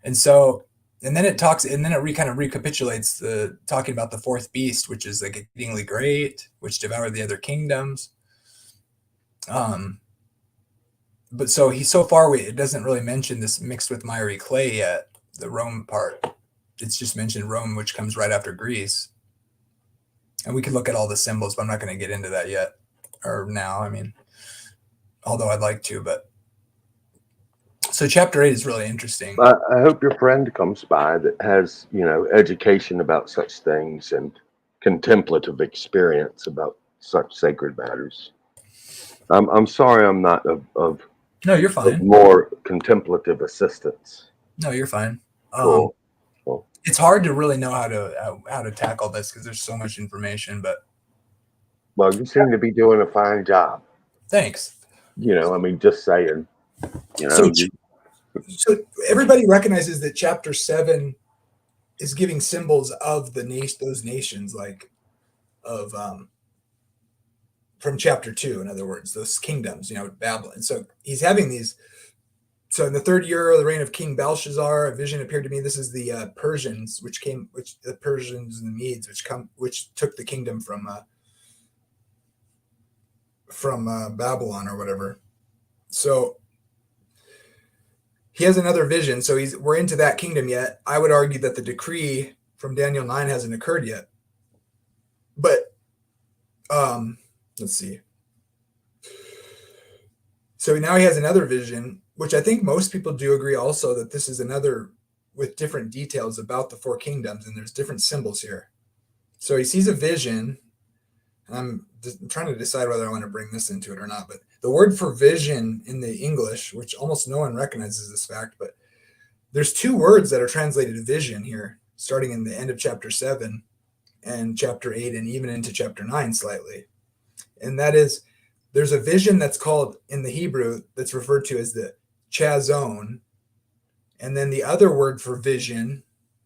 S1: And so, and then it kind of recapitulates talking about the fourth beast, which is like exceedingly great, which devoured the other kingdoms. But so it doesn't really mention this mixed with miry clay yet, the Rome part. It's just mentioned Rome, which comes right after Greece. And we could look at all the symbols, but I'm not going to get into that yet or now. I mean, although I'd like to, but so chapter 8 is really interesting.
S2: I hope your friend comes by that has, education about such things and contemplative experience about such sacred matters. I'm sorry I'm not of
S1: No, you're fine.
S2: More contemplative assistance.
S1: No, you're fine.
S2: Cool.
S1: It's hard to really know how to tackle this because there's so much information, but
S2: well, you seem to be doing a fine job.
S1: Thanks.
S2: Just saying.
S1: So everybody recognizes that chapter 7 is giving symbols of those nations, like of from chapter 2, in other words, those kingdoms, Babylon. So he's having these. So in the third year of the reign of King Belshazzar, a vision appeared to me. This is the Persians, the Persians and the Medes, which took the kingdom from Babylon or whatever. So he has another vision. So we're into that kingdom yet. I would argue that the decree from Daniel 9 hasn't occurred yet. But let's see. So now he has another vision, which I think most people do agree also that this is another with different details about the four kingdoms, and there's different symbols here. So he sees a vision, and I'm trying to decide whether I want to bring this into it or not, but the word for vision in the English, which almost no one recognizes this fact, but there's two words that are translated vision here, starting in the end of chapter 7 and chapter 8 and even into chapter 9 slightly. And that is, there's a vision that's called in the Hebrew that's referred to as the chazon. And then the other word for vision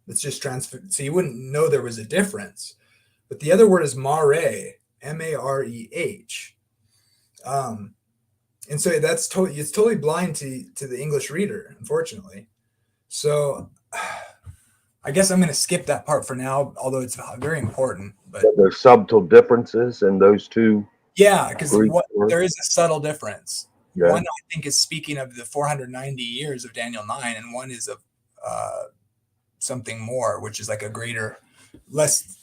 S1: It's just transferred. So you wouldn't know there was a difference. But the other word is mareh, M-A-R-E-H. And so it's totally blind to the English reader, unfortunately. So I guess I'm going to skip that part for now, although it's very important. But
S2: There's subtle differences in those two
S1: yeah, because
S2: Greek words.
S1: there is a subtle difference.
S2: Yeah.
S1: One I think is speaking of the 490 years of Daniel 9, and one is of something more, which is like a greater, less.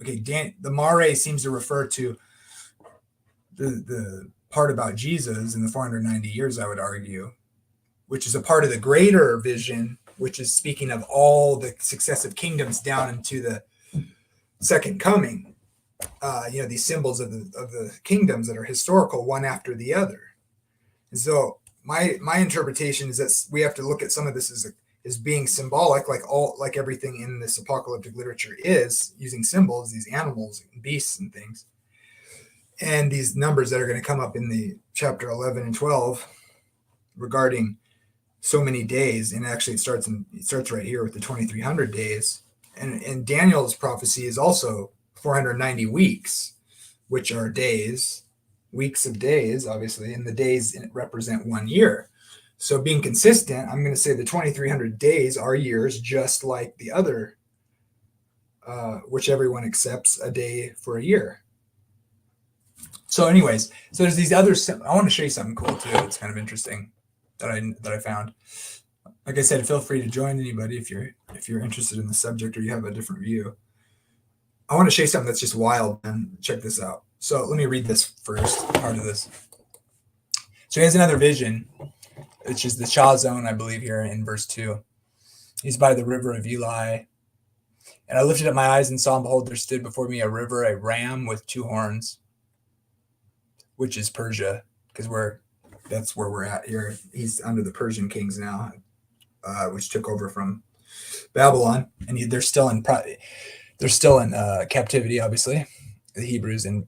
S1: Okay, the Mare seems to refer to the part about Jesus in the 490 years, I would argue, which is a part of the greater vision, which is speaking of all the successive kingdoms down into the second coming. These symbols of the kingdoms that are historical, one after the other. And so my interpretation is that we have to look at some of this as being symbolic, like everything in this apocalyptic literature is, using symbols, these animals and beasts and things, and these numbers that are going to come up in the chapter 11 and 12 regarding so many days. And actually it starts right here with the 2300 days, and Daniel's prophecy is also 490 weeks, which are days, weeks of days, obviously, and the days represent 1 year. So being consistent, I'm going to say the 2300 days are years, just like the other, which everyone accepts a day for a year. So anyways, so there's these other, I want to show you something cool too. It's kind of interesting that I found. Like I said, feel free to join anybody if you're interested in the subject or you have a different view. I want to show you something that's just wild, and check this out. So let me read this first part of this. So he has another vision, which is the Shah zone, I believe, here in verse 2. He's by the river of Eli. And I lifted up my eyes and saw, and behold, there stood before me a river, a ram with 2 horns, which is Persia, because that's where we're at here. He's under the Persian kings now, which took over from Babylon, and they're still in captivity, obviously, the Hebrews, and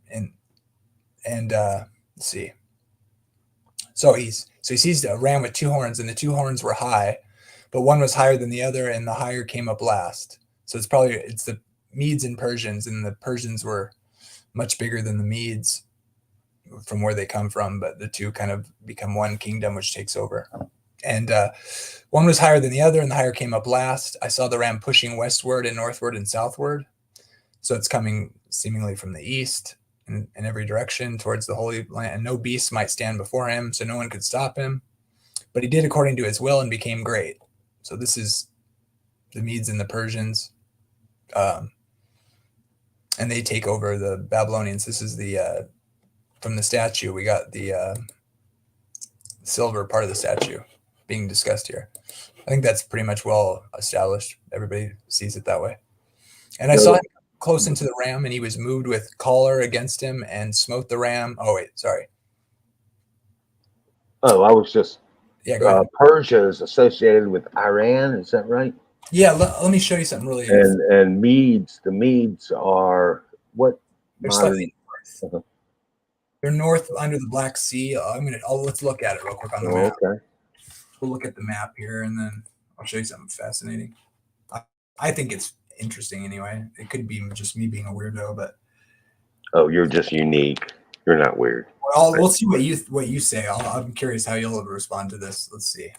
S1: let's see. So he sees a ram with 2 horns, and the 2 horns were high, but one was higher than the other, and the higher came up last. So it's the Medes and Persians, and the Persians were much bigger than the Medes from where they come from, but the two kind of become one kingdom, which takes over. And one was higher than the other, and the higher came up last. I saw the ram pushing westward and northward and southward. So it's coming seemingly from the east in every direction towards the Holy Land. And no beast might stand before him, so no one could stop him. But he did according to his will and became great. So this is the Medes and the Persians. And they take over the Babylonians. This is the from the statue. We got the silver part of the statue being discussed here. I think that's pretty much well established. Everybody sees it that way. And I saw him close into the ram, and he was moved with choler against him and smote the ram. Oh, wait, sorry.
S2: Oh, I was just.
S1: Yeah, go ahead.
S2: Persia is associated with Iran. Is that right?
S1: Yeah, let me show you something really.
S2: And Medes, the Medes are what?
S1: They're slightly north. Uh-huh. They're north under the Black Sea. Let's look at it real quick on the map.
S2: Okay.
S1: We'll look at the map here, and then I'll show you something fascinating. I think it's interesting anyway. It could be just me being a weirdo, but
S2: you're just unique. You're not weird.
S1: Well, we'll see what you say. I'm curious how you'll respond to this. Let's see.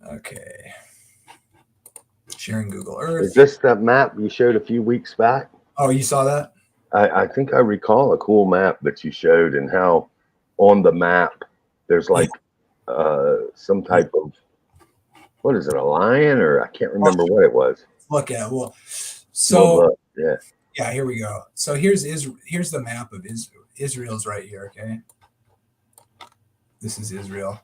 S1: Okay. Sharing Google Earth.
S2: Is this that map you showed a few weeks back?
S1: Oh, you saw that?
S2: I think I recall a cool map that you showed, and how on the map there's like some type of, what is it, a lion, or I can't remember what it was.
S1: Look at it. Well, so
S2: yeah,
S1: here we go. So here's the map of Israel. Israel's right here, okay? This is Israel.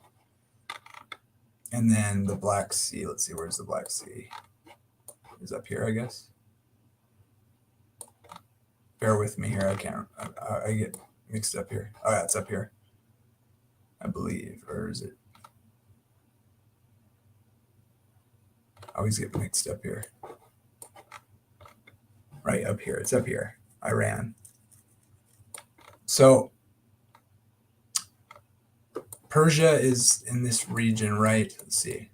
S1: And then the Black Sea. Let's see, where's the Black Sea? Is up here, I guess. Bear with me here. I get mixed up here. Oh, yeah, it's up here, I believe. Or is it? I always get mixed up here. Right up here. It's up here. Iran. So Persia is in this region, right? Let's see.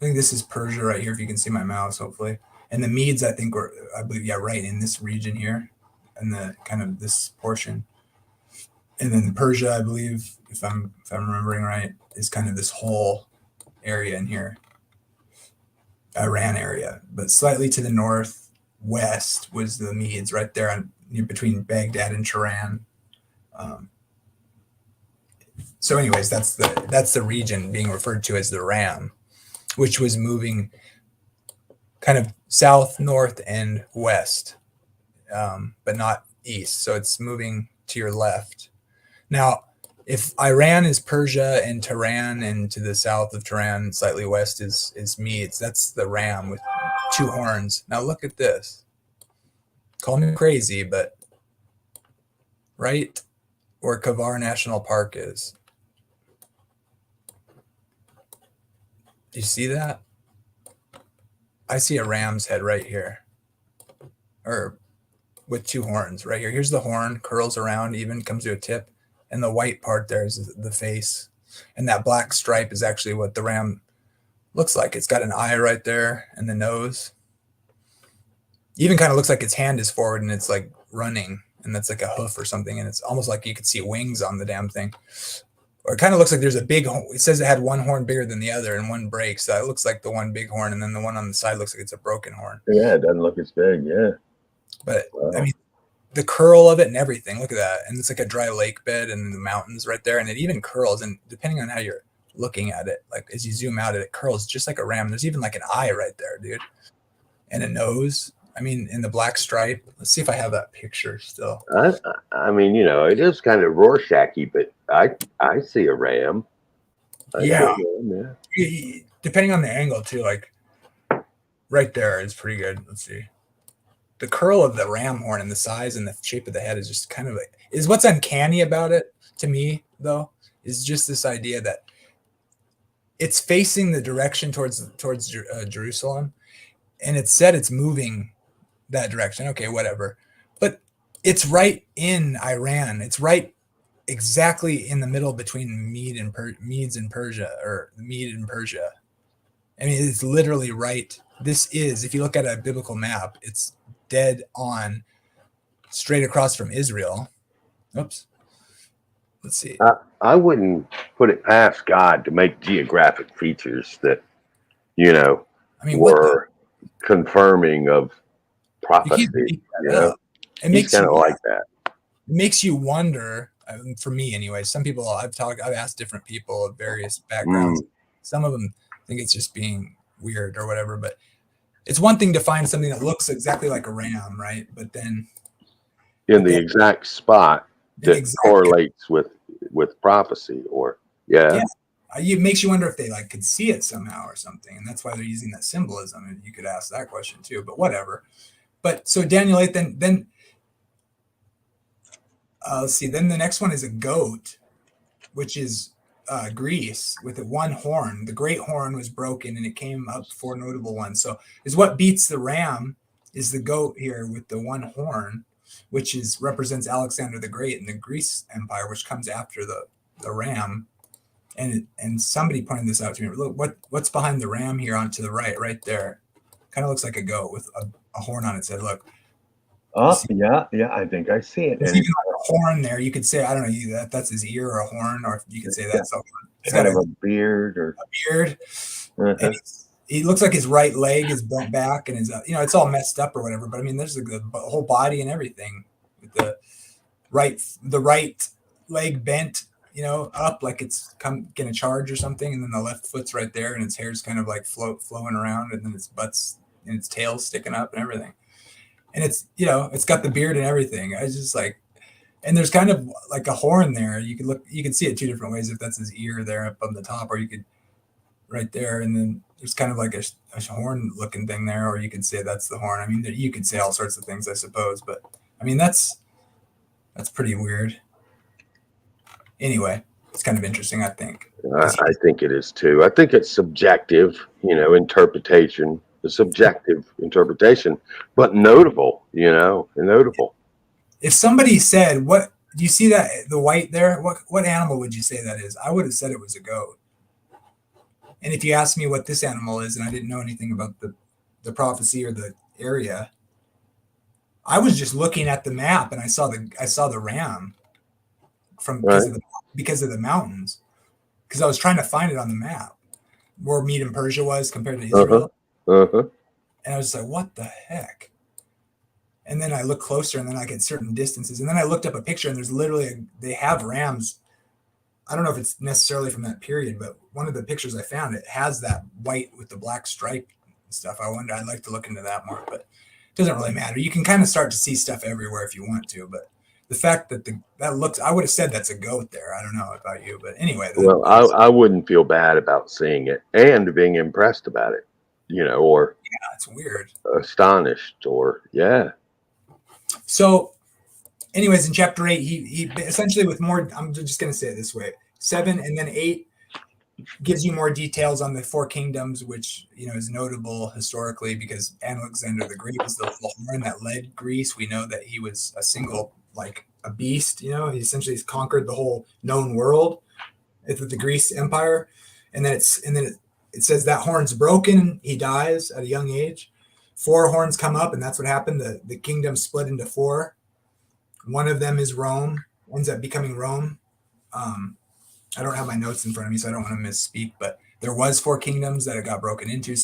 S1: think this is Persia right here. If you can see my mouse, hopefully. And the Medes, I think, were, I believe, yeah, right in this region here, and the kind of this portion. And then Persia, I believe, if I'm remembering right, is kind of this whole area in here, Iran area. But slightly to the northwest was the Medes, right there on between Baghdad and Tehran. So, anyways, that's the region being referred to as the Ram, which was moving kind of south, north, and west, but not east. So it's moving to your left. Now, if Iran is Persia and Tehran, and to the south of Tehran, slightly west, is Medes, that's the Ram with two horns. Now look at this. Call me crazy, but right where Kavar National Park is. Do you see that? I see a ram's head right here, or with two horns right here. Here's the horn, curls around, even comes to a tip, and the white part there is the face, and that black stripe is actually what the ram looks like. It's got an eye right there and the nose. Even kind of looks like its hand is forward and it's like running, and that's like a hoof or something, and it's almost like you could see wings on the damn thing. Or it kind of looks like there's a big, it says it had one horn bigger than the other and one breaks. So it looks like the one big horn, and then the one on the side looks like it's a broken horn.
S2: Yeah, it doesn't look as big. Yeah.
S1: But I mean, the curl of it and everything, look at that. And it's like a dry lake bed and the mountains right there. And it even curls. And depending on how you're looking at it, like as you zoom out, it curls just like a ram. There's even like an eye right there, dude. And a nose. I mean, in the black stripe. Let's see if I have that picture still.
S2: I mean, you know, it is kind of Rorschach-y, but I see a ram.
S1: Yeah. Depending on the angle too, like right there is pretty good. Let's see. The curl of the ram horn and the size and the shape of the head is just kind of like, is what's uncanny about it to me, though, is just this idea that it's facing the direction towards Jerusalem, and it's said it's moving that direction. Okay, whatever. But it's right in Iran. It's right exactly in the middle between Medes and Persia, or Mede and Persia. I mean, it's literally right. This is, if you look at a biblical map, it's dead on, straight across from Israel. Oops. Let's see.
S2: I wouldn't put it past God to make geographic features that, you know, I mean, were confirming of prophecy. You know?
S1: It makes
S2: kind of like that.
S1: It makes you wonder. For me, anyway. Some people I've asked different people of various backgrounds. Some of them think it's just being weird or whatever, but it's one thing to find something that looks exactly like a ram, right? But then
S2: in the exact spot that correlates with prophecy, or
S1: it makes you wonder if they like could see it somehow or something, and that's why they're using that symbolism. And you could ask that question too, but whatever. But so Daniel 8, then let's see. Then the next one is a goat, which is Greece, with a one horn. The great horn was broken, and it came up 4 notable ones. So is what beats the ram is the goat here with the one horn, which represents Alexander the Great and the Greece Empire, which comes after the ram. And somebody pointed this out to me. Look, what's behind the ram here onto the right there? Kind of looks like a goat with a horn on its head. Look.
S2: Oh, yeah, I think I see it.
S1: There's even like a horn there. You could say, I don't know, that's his ear or a horn, or you could say that's a horn.
S2: It's kind of a beard or
S1: a beard. And he looks like his right leg is bent back, and his it's all messed up or whatever. But I mean, there's the whole body and everything with the right leg bent, up like it's gonna charge or something, and then the left foot's right there, and its hair's kind of like flowing around, and then its butt's and its tail's sticking up and everything. And it's, it's got the beard and everything. I was just like, and there's kind of like a horn there. You can see it 2 different ways, if that's his ear there up on the top, or you could right there. And then there's kind of like a horn looking thing there, or you could say that's the horn. I mean, you could say all sorts of things, I suppose, but I mean, that's pretty weird. Anyway, it's kind of interesting, I think.
S2: I think it is too. I think it's subjective, interpretation. The subjective interpretation, but notable, notable.
S1: If somebody said, "What do you see that the white there? What animal would you say that is?" I would have said it was a goat. And if you ask me what this animal is, and I didn't know anything about the prophecy or the area, I was just looking at the map and I saw the ram from because of the mountains, because I was trying to find it on the map where Media Persia was compared to Israel. And I was like, what the heck? And then I looked closer, and then I get certain distances, and then I looked up a picture, and there's literally they have rams. I don't know if it's necessarily from that period, but one of the pictures I found, it has that white with the black stripe and stuff. I'd like to look into that more, but it doesn't really matter. You can kind of start to see stuff everywhere if you want to, but the fact that that looks, I would have said that's a goat there. I don't know about you, but anyway.
S2: Well, I wouldn't feel bad about seeing it and being impressed about it, or
S1: it's weird,
S2: astonished, or
S1: So, anyways, in chapter 8, he essentially with more. I'm just going to say it this way: 7 and then 8 gives you more details on the 4 kingdoms, which is notable historically because Alexander the Great was the horn that led Greece. We know that he was a single, like a beast. He essentially has conquered the whole known world with the Greece Empire, and then it says that horn's broken. He dies at a young age. 4 horns come up, and that's what happened. The kingdom split into 4. One of them is Rome, ends up becoming Rome. I don't have my notes in front of me, so I don't want to misspeak, but there was 4 kingdoms that it got broken into.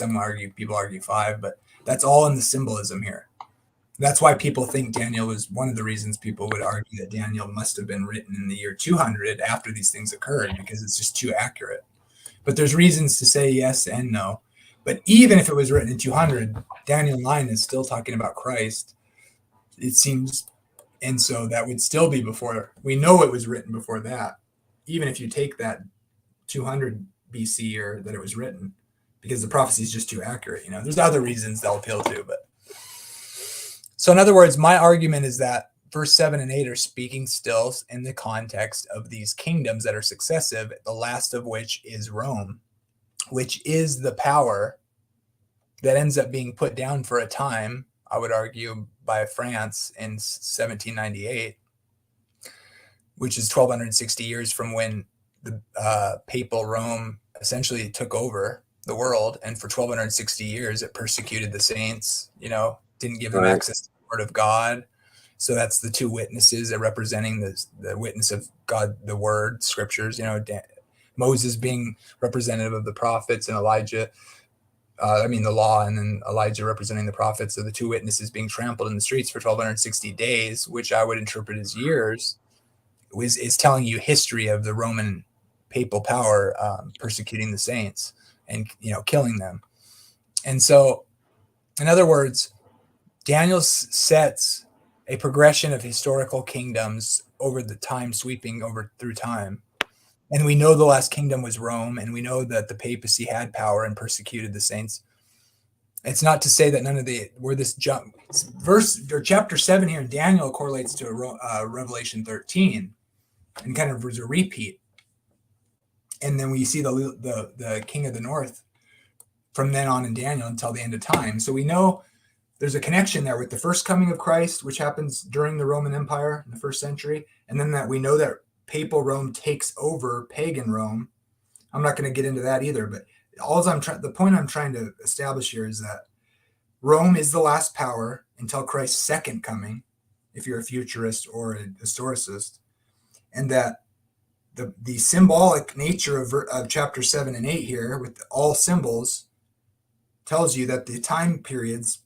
S1: People argue 5, but that's all in the symbolism here. That's why people think Daniel was one of the reasons people would argue that Daniel must have been written in the year 200 after these things occurred, because it's just too accurate. But there's reasons to say yes and no. But even if it was written in 200, Daniel 9 is still talking about Christ, it seems. And so that would still be before. We know it was written before that, even if you take that 200 BC or that it was written, because the prophecy is just too accurate. There's other reasons they'll appeal to. But so in other words, my argument is that verse 7 and 8 are speaking still in the context of these kingdoms that are successive, the last of which is Rome, which is the power that ends up being put down for a time, I would argue, by France in 1798, which is 1260 years from when the papal Rome essentially took over the world. And for 1260 years, it persecuted the saints, didn't give them access to the word of God. So that's the 2 witnesses representing the witness of God, the word, scriptures, Moses being representative of the prophets, and Elijah, the law, and then Elijah representing the prophets. So the 2 witnesses being trampled in the streets for 1260 days, which I would interpret as years, is telling you history of the Roman papal power persecuting the saints and killing them. And so, in other words, Daniel sets a progression of historical kingdoms over the time, sweeping over through time. And we know the last kingdom was Rome, and we know that the papacy had power and persecuted the saints. It's not to say that none of this verse or chapter 7 here in Daniel correlates to Revelation 13 and kind of was a repeat. And then we see the king of the north from then on in Daniel until the end of time. So we know there's a connection there with the first coming of Christ, which happens during the Roman Empire in the 1st century. And then that we know that papal Rome takes over pagan Rome. I'm not going to get into that either, but the point I'm trying to establish here is that Rome is the last power until Christ's second coming, if you're a futurist or a historicist, and that the symbolic nature of chapter 7 and 8 here with all symbols tells you that the time periods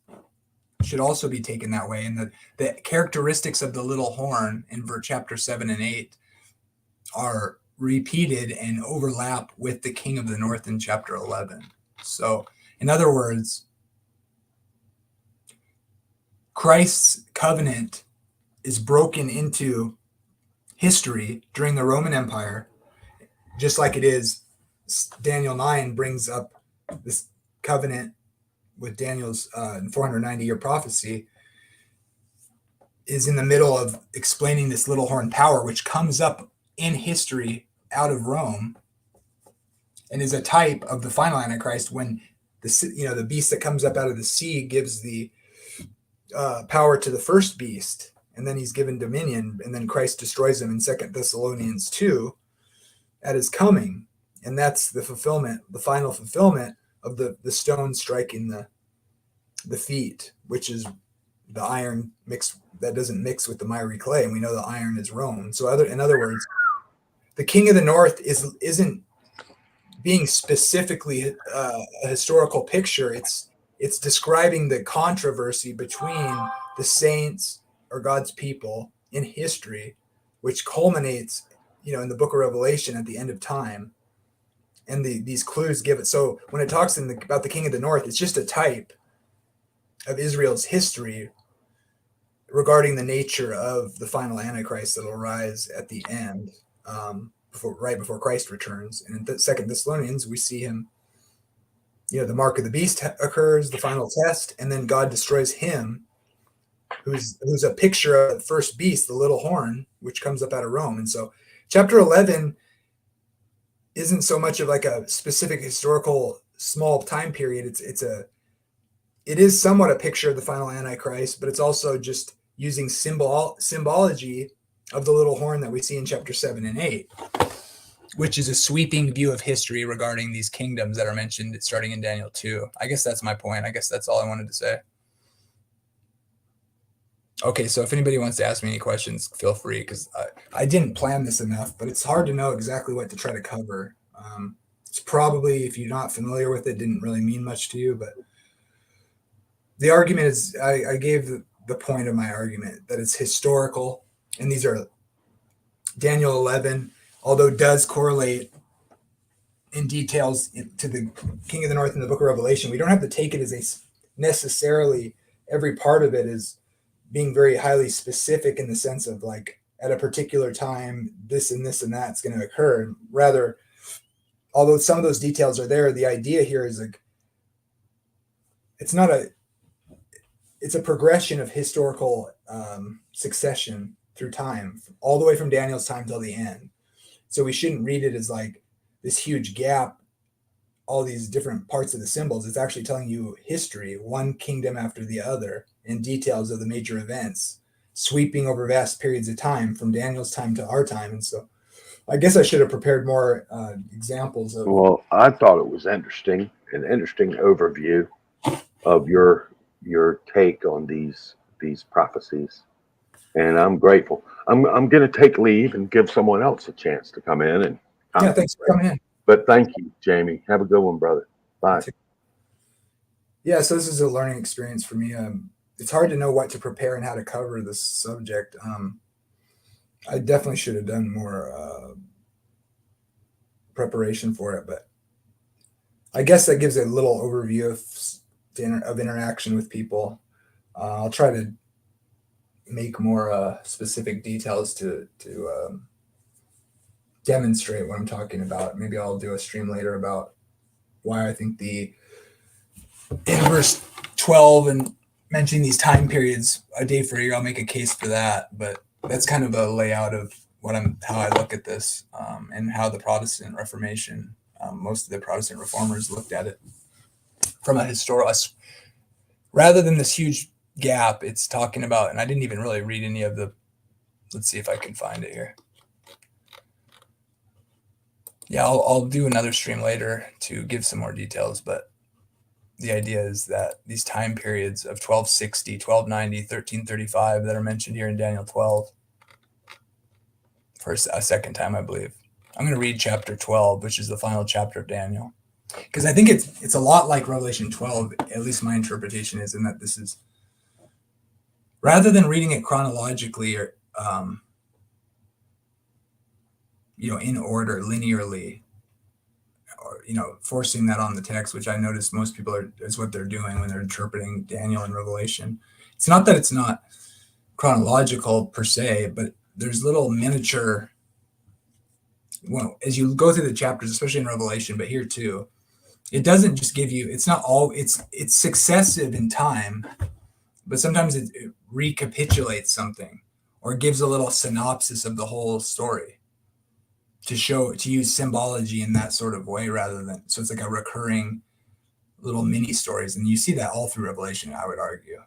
S1: should also be taken that way, and the characteristics of the little horn in chapter 7 and 8 are repeated and overlap with the king of the north in chapter 11. So in other words, Christ's covenant is broken into history during the Roman Empire, just like it is. Daniel 9 brings up this covenant with Daniel's 490-year prophecy, is in the middle of explaining this little horn power, which comes up in history out of Rome and is a type of the final Antichrist, when the beast that comes up out of the sea gives the power to the first beast, and then he's given dominion, and then Christ destroys him in 2 Thessalonians 2 at his coming. and that's the fulfillment, the final fulfillment of the stone striking the feet, which is the iron mixed that doesn't mix with the miry clay, and we know the iron is Rome. So in other words, the king of the north isn't being specifically a historical picture. It's describing the controversy between the saints or God's people in history, which culminates, in the book of Revelation at the end of time. And these clues give it. So when it talks about the king of the north, it's just a type of Israel's history regarding the nature of the final Antichrist that will rise at the end, right before Christ returns. And in Second Thessalonians, we see him. The mark of the beast occurs, the final test, and then God destroys him, who's a picture of the first beast, the little horn, which comes up out of Rome. And so, chapter 11 isn't so much of like a specific historical small time period. It is somewhat a picture of the final Antichrist, but it's also just using symbology of the little horn that we see in chapter 7 and 8, which is a sweeping view of history regarding these kingdoms that are mentioned starting in Daniel 2. I guess that's my point. I guess that's all I wanted to say. Okay, so if anybody wants to ask me any questions, feel free, because I didn't plan this enough, but it's hard to know exactly what to try to cover. It's probably, if you're not familiar with it, didn't really mean much to you, but the argument is, I gave the point of my argument that it's historical, and these are Daniel 11, although does correlate in details to the King of the North in the book of Revelation. We don't have to take it as necessarily every part of it is being very highly specific in the sense of like at a particular time, this and this and that's going to occur. Rather, although some of those details are there, the idea here is like, it's a progression of historical succession through time, all the way from Daniel's time till the end. So we shouldn't read it as like this huge gap, all these different parts of the symbols. It's actually telling you history, one kingdom after the other, and details of the major events, sweeping over vast periods of time from Daniel's time to our time. And so I guess I should have prepared more examples of.
S2: Well, I thought it was an interesting overview of your take on these prophecies, and I'm grateful. I'm going to take leave and give someone else a chance to come in and.
S1: Yeah, thanks for coming in.
S2: But thank you, Jamie. Have a good one, brother. Bye.
S1: Yeah, so this is a learning experience for me. It's hard to know what to prepare and how to cover this subject. I definitely should have done more preparation for it, but I guess that gives a little overview of interaction with people. I'll try to make more specific details to demonstrate what I'm talking about. Maybe I'll do a stream later about why I think in verse 12 and mentioning these time periods a day for a year, I'll make a case for that. But that's kind of a layout of how I look at this, and how the Protestant Reformation, most of the Protestant reformers looked at it from a historical, rather than this huge gap. It's talking about, and I didn't even really read any of let's see if I can find it here. Yeah, I'll do another stream later to give some more details, but the idea is that these time periods of 1260, 1290, 1335 that are mentioned here in Daniel 12 for a second time, I believe. I'm going to read chapter 12, which is the final chapter of Daniel, because I think it's a lot like Revelation 12, at least my interpretation is, in that this is, rather than reading it chronologically or in order linearly, or forcing that on the text, which I notice most people is what they're doing when they're interpreting Daniel and Revelation. It's not that it's not chronological per se, but there's little miniature, as you go through the chapters, especially in Revelation, but here too, it doesn't just give you, it's not all, it's successive in time, but sometimes it recapitulates something or gives a little synopsis of the whole story to use symbology in that sort of way, rather than, so it's like a recurring little mini stories. And you see that all through Revelation, I would argue.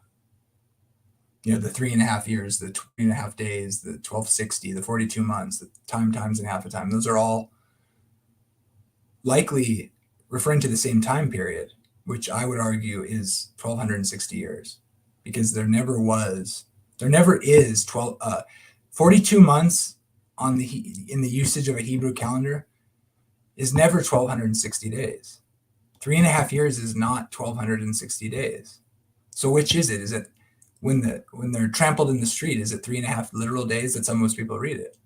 S1: The 3.5 years, the 2.5 days, the 1260, the 42 months, the times and half a time. Those are all likely referring to the same time period, which I would argue is 1260 years, because there never is 42 months in the usage of a Hebrew calendar is never 1260 days. 3.5 years is not 1260 days. So which is it? Is it when they're trampled in the street, is it 3.5 literal days? That's how most people read it.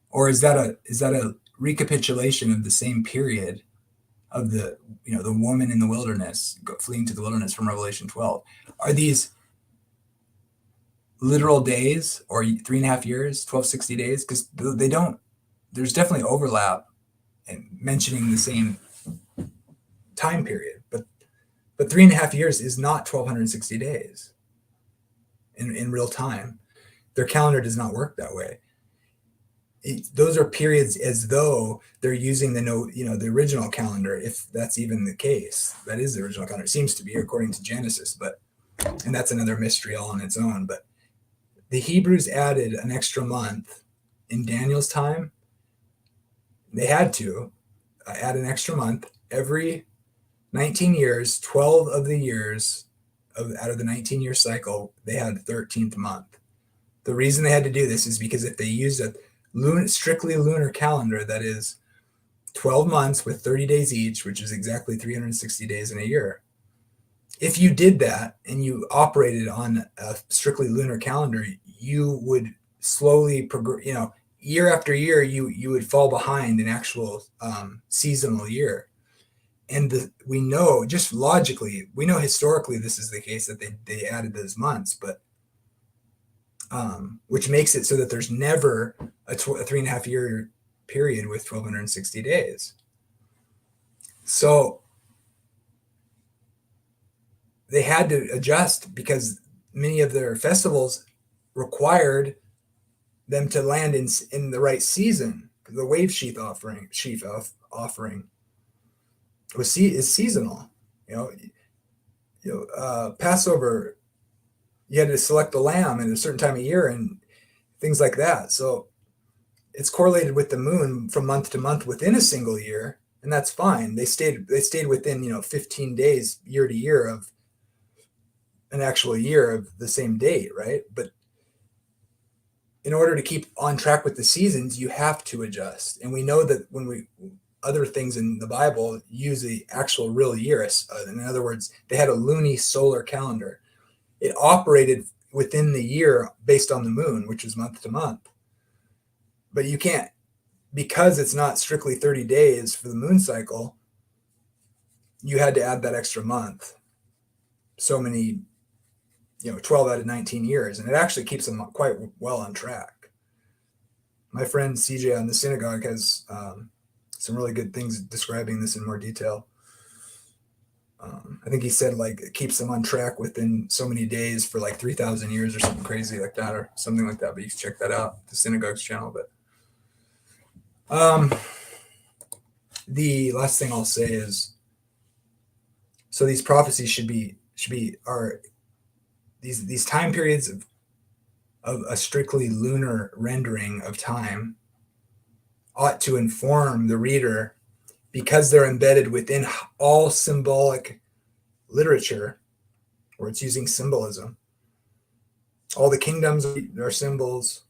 S1: Or is that a recapitulation of the same period of the woman in the wilderness fleeing to the wilderness from Revelation 12? Are these literal days or 3.5 years, 1260 days? Because they don't. There's definitely overlap in mentioning the same time period, but 3.5 years is not 1260 days in real time. Their calendar does not work that way. Those are periods as though they're using the original calendar, if that's even the case. That is the original calendar. It seems to be, according to Genesis, and that's another mystery all on its own. But the Hebrews added an extra month in Daniel's time. They had to add an extra month every 19 years. 12 of the years out of the 19-year cycle, they had the 13th month. The reason they had to do this is because if they used a strictly lunar calendar, that is 12 months with 30 days each, which is exactly 360 days in a year. If you did that and you operated on a strictly lunar calendar, you would slowly progress, year after year, you would fall behind an actual seasonal year. And we know, just logically, we know historically this is the case, that they added those months, but which makes it so that there's never a 3.5 year period with 1260 days. So they had to adjust because many of their festivals required them to land in the right season. The wave sheaf offering is seasonal. Passover, you had to select the lamb at a certain time of year and things like that. So it's correlated with the moon from month to month within a single year, and that's fine. They stayed within 15 days year to year of an actual year of the same date, right? But in order to keep on track with the seasons, you have to adjust. And we know that when other things in the Bible use the actual real year. In other words, they had a luni-solar calendar. It operated within the year based on the moon, which is month to month. But you can't, because it's not strictly 30 days for the moon cycle, you had to add that extra month. So many, 12 out of 19 years. And it actually keeps them quite well on track. My friend CJ on the synagogue has some really good things describing this in more detail. I think he said it keeps them on track within so many days for 3,000 years or something crazy like that, or something like that. But you can check that out, the synagogue's channel. But the last thing I'll say is, so these prophecies are these time periods of a strictly lunar rendering of time ought to inform the reader, because they're embedded within all symbolic literature, where it's using symbolism. All the kingdoms are symbols.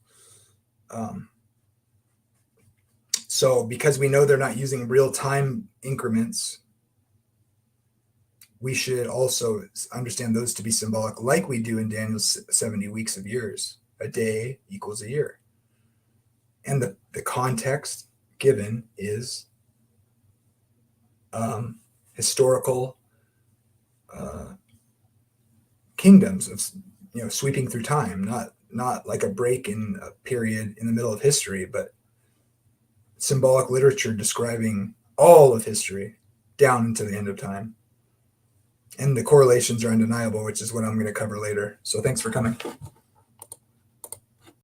S1: So because we know they're not using real time increments, we should also understand those to be symbolic, like we do in Daniel's 70 weeks of years. A day equals a year. And the context given is historical kingdoms of sweeping through time, not like a break in a period in the middle of history, but symbolic literature describing all of history down into the end of time. And the correlations are undeniable, which is what I'm going to cover later. So thanks for coming.